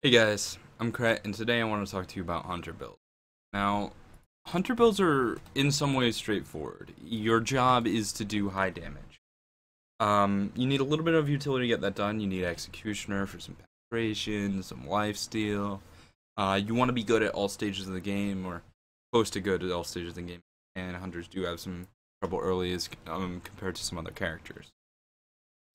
Hey guys, I'm Kret, and today I want to talk to you about Hunter builds. Now, Hunter builds are in some ways straightforward. Your job is to do high damage. You need a little bit of utility to get that done. You need Executioner for some penetration, some lifesteal. You want to be good at all stages of the game, or close to good at all stages of the game. And Hunters do have some trouble early as compared to some other characters.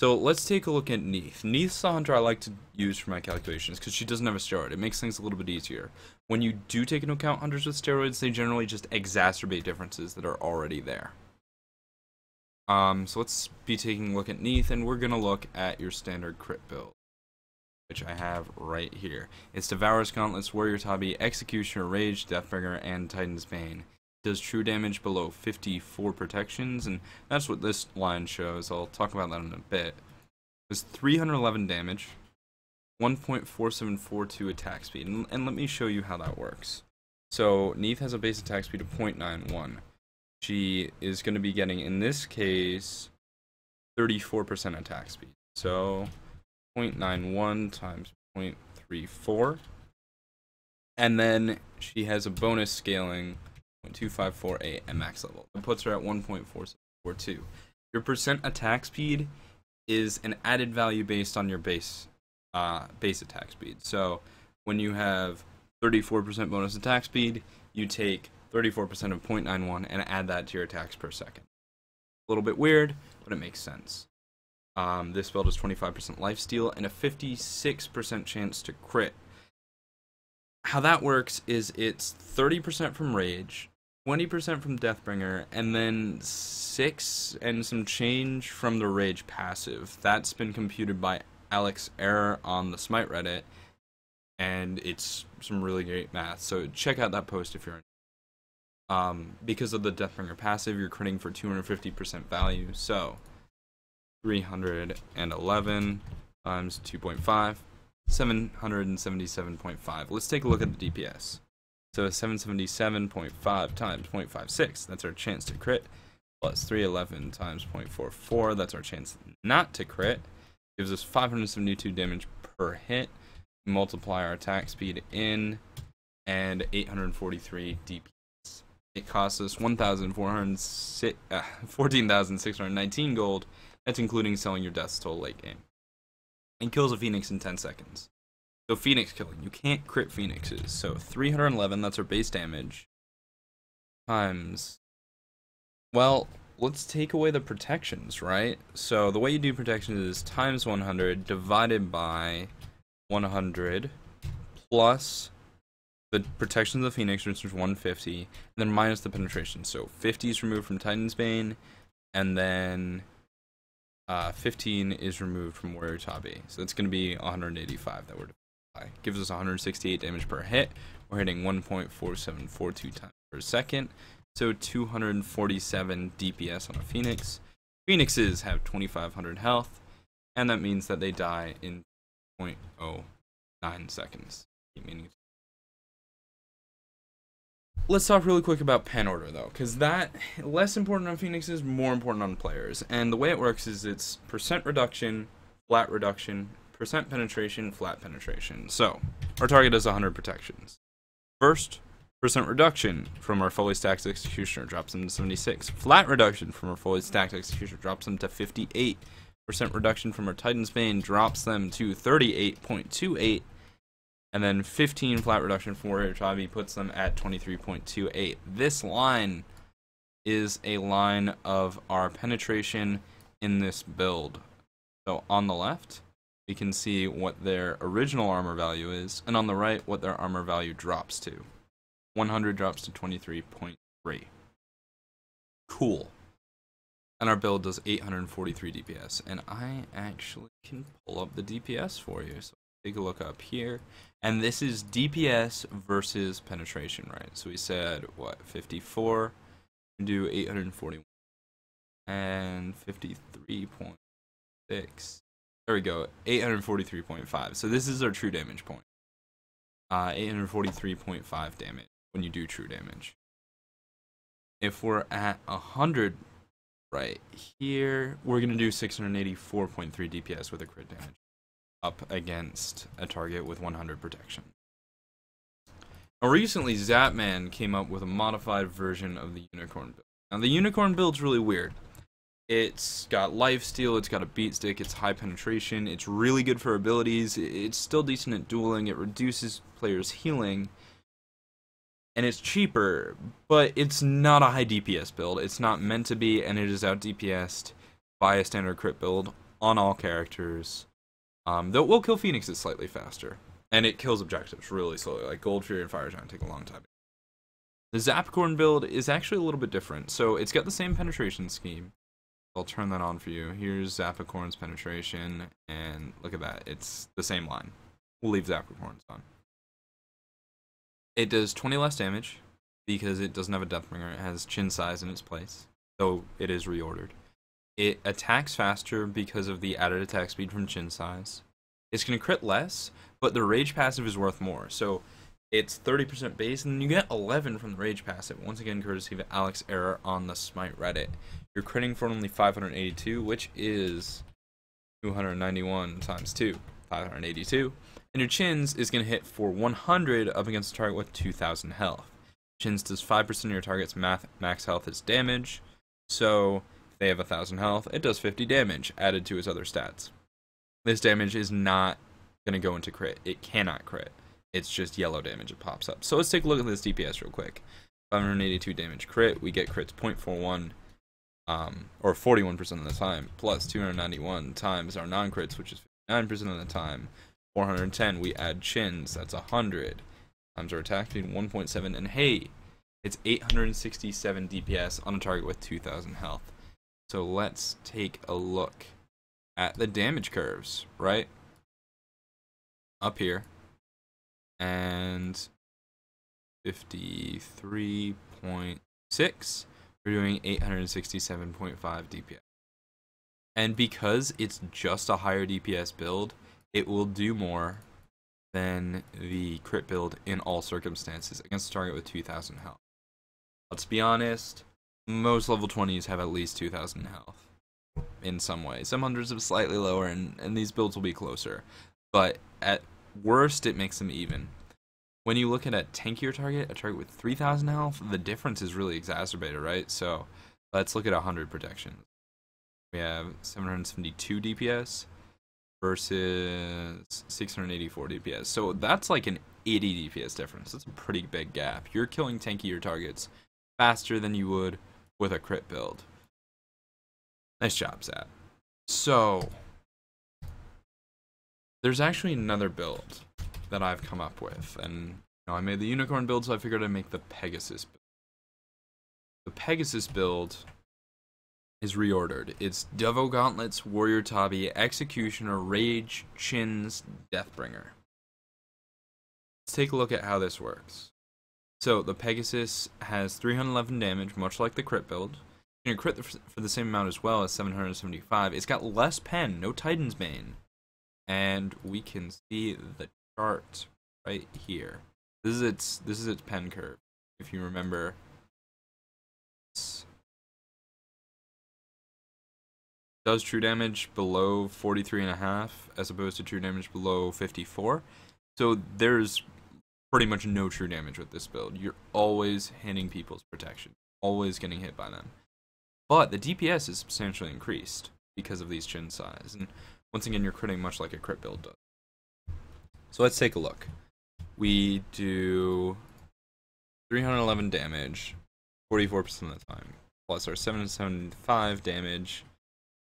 So let's take a look at Neith. Neith's the hunter I like to use for my calculations because she doesn't have a steroid. It makes things a little bit easier. When you do take into account hunters with steroids, they generally just exacerbate differences that are already there. So let's be taking a look at Neith, and we're going to look at your standard crit build, which I have right here. It's Devourer's Gauntlets, Warrior Tabi, Executioner, Rage, Deathbringer, and Titan's Bane. Does true damage below 54 protections, and that's what this line shows. I'll talk about that in a bit. It's 311 damage, 1.4742 attack speed, and let me show you how that works. So Neith has a base attack speed of 0.91. She is going to be getting, in this case, 34% attack speed. So 0.91 times 0.34, and then she has a bonus scaling 0.2548 at max level. It puts her at 1.4742. Your percent attack speed is an added value based on your base attack speed. So when you have 34% bonus attack speed, you take 34% of 0.91 and add that to your attacks per second. A little bit weird, but it makes sense. This build is 25% lifesteal and a 56% chance to crit. How that works is it's 30% from Rage, 20% from Deathbringer, and then 6 and some change from the Rage passive. That's been computed by Alex Error on the Smite Reddit, and it's some really great math. So check out that post if you're interested. Because of the Deathbringer passive, you're critting for 250% value. So 311 times 2.5. 777.5. Let's take a look at the DPS. So 777.5 times 0.56, that's our chance to crit, plus 311 times 0.44, that's our chance not to crit. Gives us 572 damage per hit. Multiply our attack speed in, and 843 DPS. It costs us 14,619 gold. That's including selling your Death's Toll late game. And kills a Phoenix in 10 seconds. So Phoenix killing, you can't crit Phoenixes. So 311, that's our base damage, times, well, let's take away the protections, right? So the way you do protections is times 100 divided by 100 plus the protections of the Phoenix, which is 150, and then minus the penetration. So 50 is removed from Titan's Bane, and then 15 is removed from Warrior Tabi. So it's going to be 185 that we're apply. Gives us 168 damage per hit. We're hitting 1.4742 times per second. So 247 DPS on a Phoenix. Phoenixes have 2500 health, and that means that they die in 0.09 seconds. Let's talk really quick about pen order though, because that less important on Phoenixes, more important on players. And the way it works is it's percent reduction, flat reduction, percent penetration, flat penetration. So our target is 100 protections. First, percent reduction from our fully stacked Executioner drops them to 76. Flat reduction from our fully stacked Executioner drops them to 58. Percent reduction from our Titan's Bane drops them to 38.28. And then 15 flat reduction from Warrior Tabi puts them at 23.28. This line is a line of our penetration in this build. So on the left, we can see what their original armor value is, and on the right, what their armor value drops to. 100 drops to 23.3. Cool. And our build does 843 DPS, and I actually can pull up the DPS for you. So take a look up here. And this is DPS versus penetration, right? So we said, what, 54? We do 841. And 53.6. There we go, 843.5. So this is our true damage point. 843.5 damage when you do true damage. If we're at 100 right here, we're going to do 684.3 DPS with a crit damage. up against a target with 100 protection. Now, recently, Zapman came up with a modified version of the Unicorn build. Now, the Unicorn build's really weird. It's got lifesteal, it's got a beat stick, it's high penetration, it's really good for abilities, it's still decent at dueling, it reduces players' healing, and it's cheaper, but it's not a high DPS build. It's not meant to be, and it is out DPS'd by a standard crit build on all characters. Though it will kill Phoenixes slightly faster, and it kills objectives really slowly, like Gold Fury and Fire Giant take a long time. The Zapacorn build is actually a little bit different, so it's got the same penetration scheme. I'll turn that on for you. Here's Zapacorn's penetration, and look at that. It's the same line. We'll leave Zapacorn's on. It does 20 less damage, because it doesn't have a Deathbringer. It has Chin Size in its place, though it is reordered. It attacks faster because of the added attack speed from Chin Size. It's going to crit less, but the Rage passive is worth more. So it's 30% base, and then you get 11 from the Rage passive. Once again, courtesy of Alex Error on the Smite Reddit. You're critting for only 582, which is 291 times 2, 582. And your Chins is going to hit for 100 up against a target with 2,000 health. Chins does 5% of your target's max health as damage. So if they have 1,000 health, it does 50 damage added to his other stats. This damage is not going to go into crit. It cannot crit. It's just yellow damage it pops up. So let's take a look at this DPS real quick. 582 damage crit. We get crits 0.41. Or 41% of the time, plus 291 times our non-crits, which is 59% of the time. 410, we add Chins, that's 100 times our attack speed, 1.7, and hey, it's 867 DPS on a target with 2,000 health. So let's take a look at the damage curves, right? Up here, and 53.6. We're doing 867.5 DPS. And because it's just a higher DPS build, it will do more than the crit build in all circumstances against a target with 2,000 health. Let's be honest, most level 20s have at least 2,000 health in some way. Some hundreds have slightly lower, and these builds will be closer. But at worst, it makes them even. When you look at a tankier target, a target with 3,000 health, the difference is really exacerbated, right? So let's look at 100 protection. We have 772 DPS versus 684 DPS. So that's like an 80 DPS difference. That's a pretty big gap. You're killing tankier targets faster than you would with a crit build. Nice job, Zap. So there's actually another build that I've come up with, and I made the Unicorn build, so I figured I'd make the Pegasus build. The Pegasus build is reordered. It's Devo Gauntlets, Warrior Tabi, Executioner, Rage, Chins, Deathbringer. Let's take a look at how this works. So the Pegasus has 311 damage, much like the crit build. You can crit for the same amount as well as 775. It's got less pen, no Titan's Bane, and we can see the chart right here. This is its pen curve. If you remember, it does true damage below 43.5 as opposed to true damage below 54. So there's pretty much no true damage with this build. You're always hitting people's protection, always getting hit by them. But the DPS is substantially increased because of these Chin size, and once again, you're critting much like a crit build does. So let's take a look. We do 311 damage, 44% of the time, plus our 775 damage,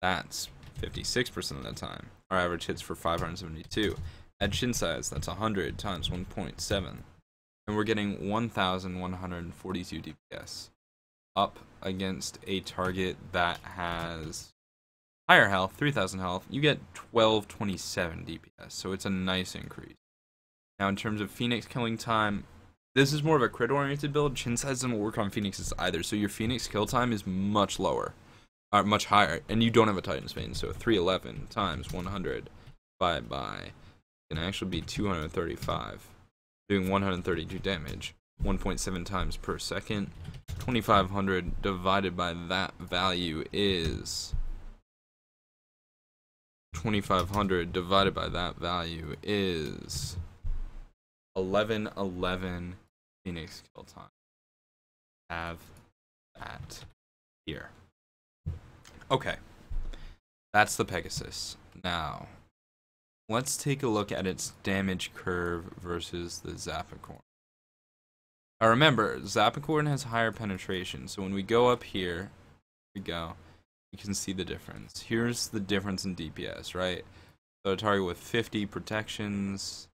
that's 56% of the time. Our average hits for 572. Add Chin size, that's 100 times 1.7, and we're getting 1,142 DPS. Up against a target that has higher health, 3,000 health, you get 1227 DPS, so it's a nice increase. Now in terms of Phoenix killing time, this is more of a crit oriented build. Chin size doesn't work on Phoenixes either, so your Phoenix kill time is much lower, or much higher, and you don't have a Titan's Bane, so 311 times 100 divided by can actually be 235, doing 132 damage, 1.7 times per second. 2,500 divided by that value is 2500 divided by that value is 1111 Phoenix kill time. Have that here. Okay, that's the Pegasus. Now, let's take a look at its damage curve versus the Zapacorn. Now remember, Zapacorn has higher penetration, so when we go up here, we can see the difference. Here's the difference in DPS, right? So a target with 50 protections,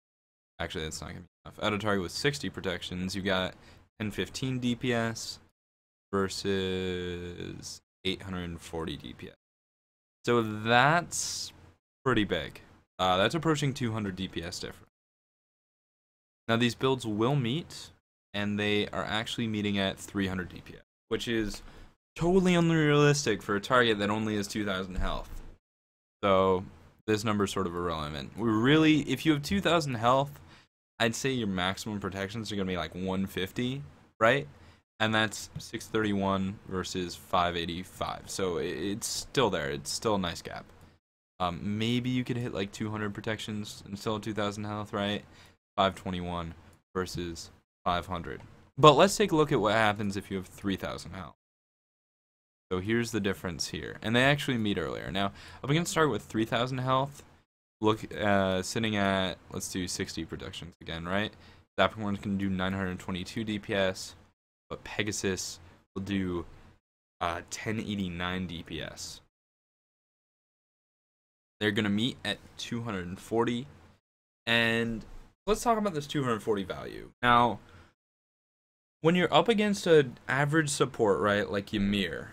actually that's not going to be enough. At a target with 60 protections, you got 1015 DPS versus 840 DPS. So that's pretty big. That's approaching 200 DPS difference. Now these builds will meet, and they are actually meeting at 300 DPS, which is totally unrealistic for a target that only has 2,000 health. So this number is sort of irrelevant. If you have 2,000 health, I'd say your maximum protections are going to be like 150, right? And that's 631 versus 585. So it's still there. It's still a nice gap. Maybe you could hit like 200 protections and still have 2,000 health, right? 521 versus 500. But let's take a look at what happens if you have 3,000 health. So here's the difference here. And they actually meet earlier. Now, I'm going to start with 3,000 health. Look, sitting at, let's do 60 protections again, right? Zapacorn can do 922 DPS, but Pegasus will do 1089 DPS. They're going to meet at 240. And let's talk about this 240 value. Now, when you're up against an average support, right, like Ymir,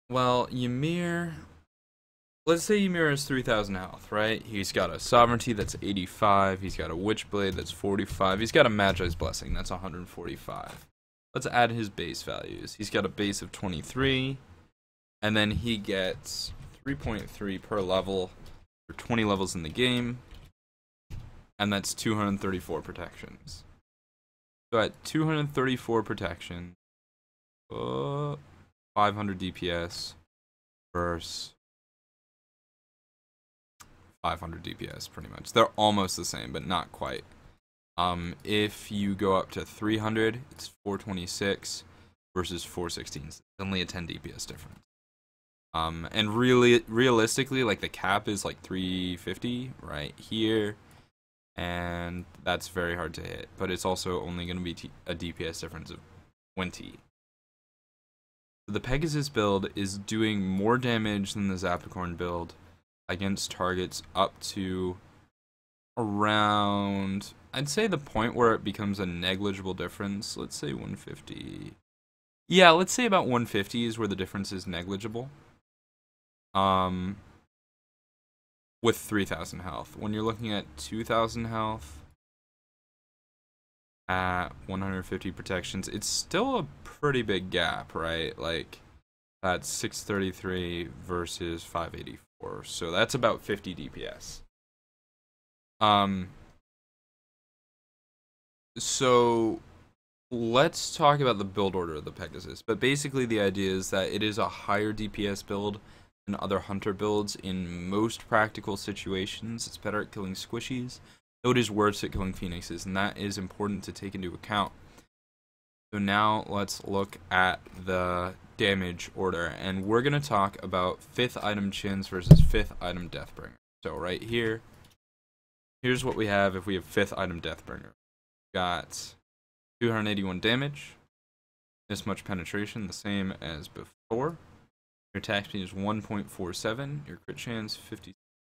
well, Ymir, let's say Ymir has 3,000 health, right? He's got a Sovereignty that's 85, he's got a Witchblade that's 45, he's got a Magi's Blessing that's 145. Let's add his base values. He's got a base of 23, and then he gets 3.3 per level for 20 levels in the game, and that's 234 protections. So at 234 protection, 500 DPS versus 500 DPS, pretty much. They're almost the same, but not quite. If you go up to 300, it's 426 versus 416. It's only a 10 DPS difference. And realistically, like the cap is like 350 right here. And that's very hard to hit, but it's also only going to be a DPS difference of 20. The Pegasus build is doing more damage than the Zapacorn build against targets up to around, I'd say the point where it becomes a negligible difference. Let's say 150. Yeah, let's say about 150 is where the difference is negligible. With 3,000 health. When you're looking at 2,000 health at 150 protections, it's still a pretty big gap, right? Like, that's 633 versus 584. So that's about 50 DPS. So let's talk about the build order of the Pegasus. But basically the idea is that it is a higher DPS build than other hunter builds in most practical situations. It's better at killing squishies, though it is worse at killing phoenixes, and that is important to take into account. So now let's look at the damage order, and we're going to talk about 5th item chins versus 5th item deathbringer. So right here, here's what we have if we have 5th item deathbringer. Got 281 damage, this much penetration, the same as before. Your attack speed is 1.47, your crit chance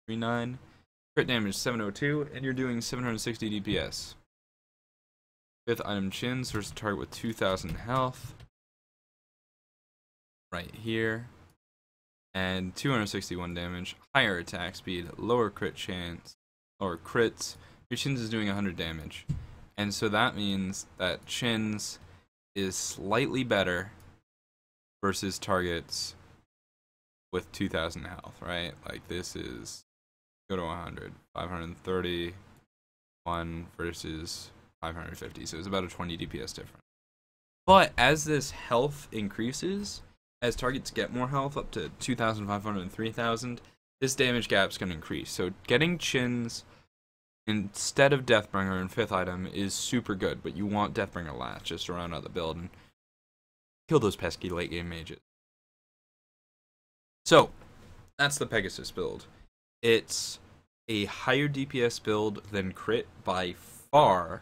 50.39, crit damage 702, and you're doing 760 DPS. 5th item chins versus target with 2,000 health. Right here. And 261 damage, higher attack speed, lower crit chance, lower crits. Your chins is doing 100 damage. And so that means that chins is slightly better versus targets with 2,000 health, right? Like this is, go to 100, 531 versus 550, so it's about a 20 DPS difference. But as this health increases, as targets get more health up to 2,500 and 3,000, this damage gap's going to increase. So getting chins instead of Deathbringer in 5th item is super good, but you want Deathbringer last just to round out the build and kill those pesky late game mages. So that's the Pegasus build. It's a higher DPS build than crit by far.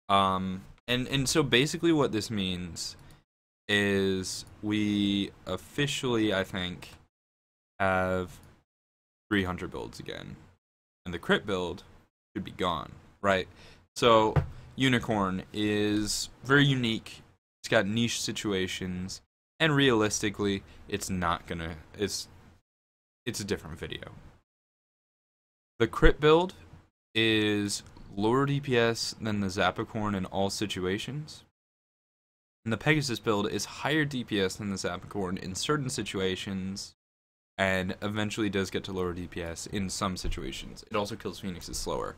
And so basically what this means is we officially, I think, have 300 builds again. And the crit build should be gone, right? So Unicorn is very unique. It's got niche situations, and realistically, it's not gonna, it's a different video. The crit build is lower DPS than the Zapacorn in all situations. And the Pegasus build is higher DPS than the Zapacorn in certain situations, and eventually does get to lower DPS in some situations. It also kills Phoenixes slower.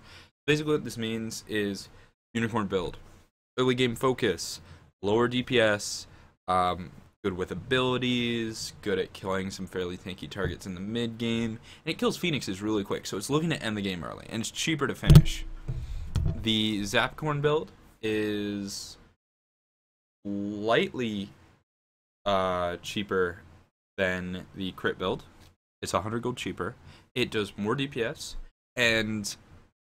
Basically what this means is Unicorn build. Early game focus, lower DPS, good with abilities, good at killing some fairly tanky targets in the mid game, and it kills Phoenixes really quick, so it's looking to end the game early, and it's cheaper to finish. The Zapacorn build is slightly cheaper than the crit build. It's 100 gold cheaper. It does more DPS and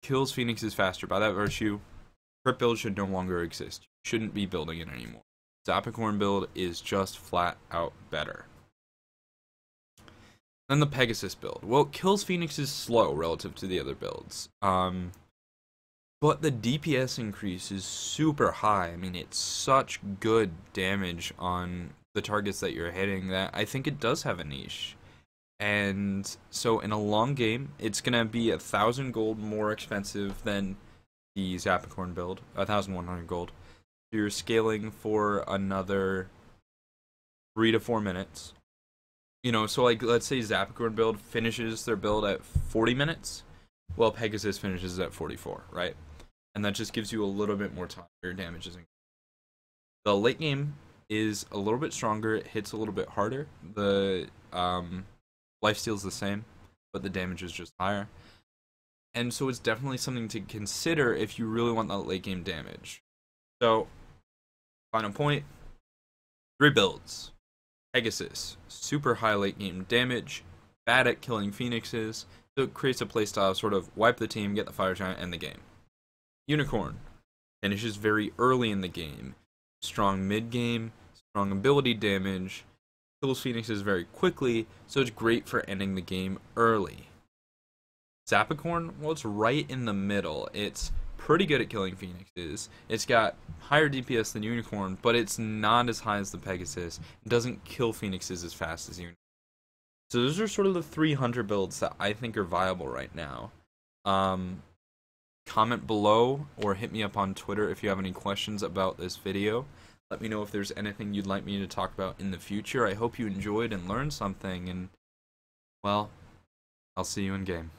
kills Phoenixes faster. By that virtue, crit build should no longer exist. You shouldn't be building it anymore. Zapacorn build is just flat out better. Then the Pegasus build. Well, it kills Phoenixes slow relative to the other builds. But the DPS increase is super high. I mean, it's such good damage on the targets that you're hitting that I think it does have a niche. And so in a long game, it's going to be 1,000 gold more expensive than the Zapacorn build, 1,100 gold. So you're scaling for another 3 to 4 minutes. You know, so like let's say Zapacorn build finishes their build at 40 minutes, well Pegasus finishes at 44, right? And that just gives you a little bit more time for your damages. The late game is a little bit stronger, it hits a little bit harder. The lifesteal's the same, but the damage is just higher. And so it's definitely something to consider if you really want that late game damage. So, final point, 3 builds. Pegasus, super high late game damage, bad at killing Phoenixes, so it creates a playstyle of sort of wipe the team, get the Fire Giant, end the game. Unicorn, finishes very early in the game, strong mid game, strong ability damage, kills Phoenixes very quickly, so it's great for ending the game early. Zapacorn, well, it's right in the middle. It's pretty good at killing Phoenixes. It's got higher DPS than Unicorn, but it's not as high as the Pegasus. It doesn't kill Phoenixes as fast as Unicorn. So those are sort of the 300 builds that I think are viable right now. Comment below or hit me up on Twitter if you have any questions about this video. Let me know if there's anything you'd like me to talk about in the future. I hope you enjoyed and learned something, and, well, I'll see you in game.